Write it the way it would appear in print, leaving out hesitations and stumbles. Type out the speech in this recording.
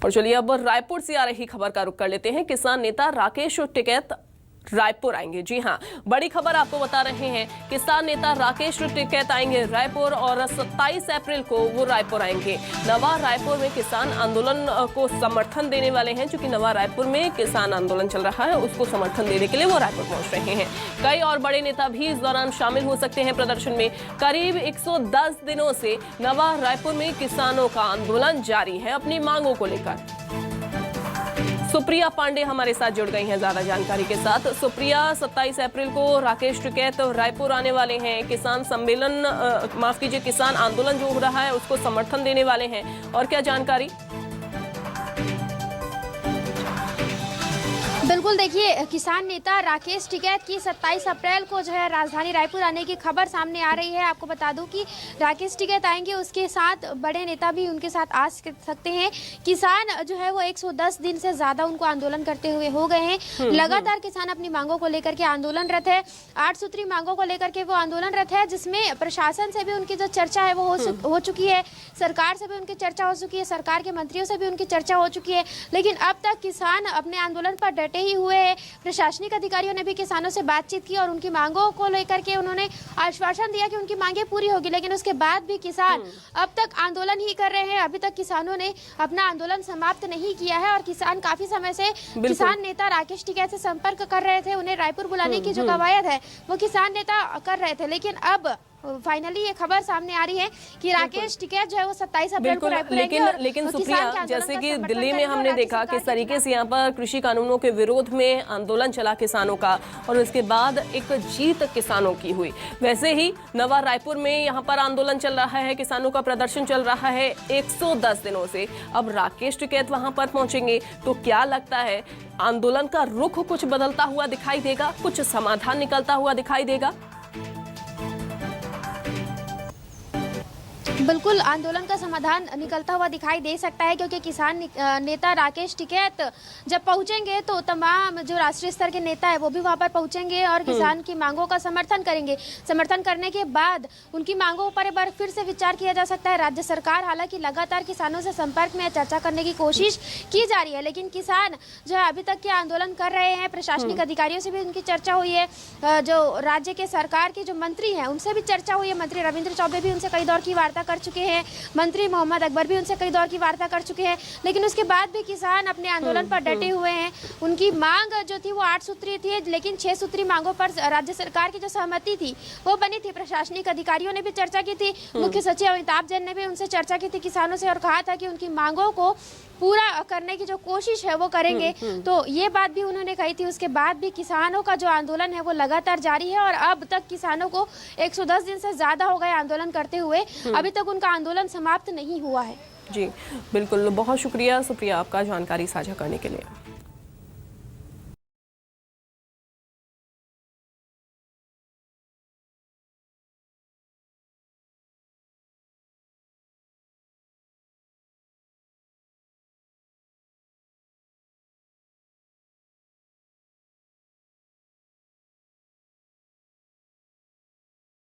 और चलिए अब रायपुर से आ रही खबर का रुख कर लेते हैं। किसान नेता राकेश टिकैत रायपुर आएंगे। जी हां, बड़ी खबर आपको बता रहे हैं। किसान नेता राकेश टिकैत आएंगे रायपुर और 27 अप्रैल को वो रायपुर आएंगे। नवा रायपुर में किसान आंदोलन को समर्थन देने वाले हैं। चूंकि नवा रायपुर में किसान आंदोलन चल रहा है, उसको समर्थन देने के लिए वो रायपुर पहुंच रहे हैं। कई और बड़े नेता भी इस दौरान शामिल हो सकते हैं प्रदर्शन में। करीब 110 दिनों से नवा रायपुर में किसानों का आंदोलन जारी है अपनी मांगों को लेकर। सुप्रिया पांडे हमारे साथ जुड़ गई हैं ज्यादा जानकारी के साथ। सुप्रिया, 27 अप्रैल को राकेश टिकैत रायपुर आने वाले हैं। किसान सम्मेलन माफ कीजिए, किसान आंदोलन जो हो रहा है उसको समर्थन देने वाले हैं, और क्या जानकारी? बिल्कुल, देखिए, किसान नेता राकेश टिकैत की 27 अप्रैल को जो है राजधानी रायपुर आने की खबर सामने आ रही है। आपको बता दूं कि राकेश टिकैत आएंगे, उसके साथ बड़े नेता भी उनके साथ आ सकते हैं। किसान जो है वो 110 दिन से ज़्यादा उनको आंदोलन करते हुए हो गए हैं। लगातार किसान अपनी मांगों को लेकर के आंदोलनरत है। 8 सूत्री मांगों को लेकर के वो आंदोलनरत है, जिसमें प्रशासन से भी उनकी जो चर्चा है वो हो चुकी है, सरकार से भी उनकी चर्चा हो चुकी है, सरकार के मंत्रियों से भी उनकी चर्चा हो चुकी है। लेकिन अब तक किसान अपने आंदोलन पर डटे ही हुए हैं। प्रशासनिक अधिकारियों ने भी किसानों से बातचीत की और उनकी मांगों को लेकर के उन्होंने आश्वासन दिया कि उनकी मांगें पूरी होगी। लेकिन उसके बाद भी किसान अब तक आंदोलन ही कर रहे हैं। अभी तक किसानों ने अपना आंदोलन समाप्त नहीं किया है और किसान काफी समय से किसान नेता राकेश टिकैत से संपर्क कर रहे थे। उन्हें रायपुर बुलाने की जो कवायद है वो किसान नेता कर रहे थे। लेकिन अब फाइनली ये खबर सामने आ रही है कि राकेश टिकैत जो है वो 27 अप्रैल को रायपुर आएंगे। लेकिन सुप्रिया, जैसे कि दिल्ली में हमने देखा किस तरीके से यहाँ पर कृषि कानूनों के विरोध में आंदोलन चला किसानों का, और उसके बाद एक जीत किसानों की हुई, वैसे ही नवा रायपुर में यहाँ पर आंदोलन चल रहा है, किसानों का प्रदर्शन चल रहा है 110 दिनों से। अब राकेश टिकैत वहां पर पहुंचेंगे तो क्या लगता है आंदोलन का रुख कुछ बदलता हुआ दिखाई देगा, कुछ समाधान निकलता हुआ दिखाई देगा? बिल्कुल, आंदोलन का समाधान निकलता हुआ दिखाई दे सकता है, क्योंकि किसान नेता राकेश टिकैत जब पहुंचेंगे तो तमाम जो राष्ट्रीय स्तर के नेता है वो भी वहां पर पहुंचेंगे और किसान की मांगों का समर्थन करेंगे। समर्थन करने के बाद उनकी मांगों पर एक बार फिर से विचार किया जा सकता है। राज्य सरकार हालांकि लगातार किसानों से संपर्क में चर्चा करने की कोशिश की जा रही है, लेकिन किसान जो है अभी तक के आंदोलन कर रहे हैं। प्रशासनिक अधिकारियों से भी उनकी चर्चा हुई है, जो राज्य के सरकार के जो मंत्री हैं उनसे भी चर्चा हुई है। मंत्री रविंद्र चौबे भी उनसे कई दौर की वार्ता कर चुके हैं, मंत्री मोहम्मद अकबर भी उनसे कई दौर की वार्ता कर चुके हैं। लेकिन उसके बाद भी किसान अपने आंदोलन पर डटे हुए हैं। उनकी मांग जो थी वो 8 सूत्री थी, लेकिन 6 सूत्री मांगों पर राज्य सरकार की जो सहमति थी वो बनी थी। प्रशासनिक अधिकारियों ने भी चर्चा की थी, मुख्य सचिव अमिताभ जैन ने भी उनसे चर्चा की थी किसानों से, और कहा था कि उनकी मांगों को पूरा करने की जो कोशिश है वो करेंगे। तो ये बात भी उन्होंने कही थी। उसके बाद भी किसानों का जो आंदोलन है वो लगातार जारी है और अब तक किसानों को 110 दिन से ज्यादा हो गए आंदोलन करते हुए, अभी तक उनका आंदोलन समाप्त नहीं हुआ है। जी बिल्कुल, बहुत शुक्रिया सुप्रिया आपका जानकारी साझा करने के लिए।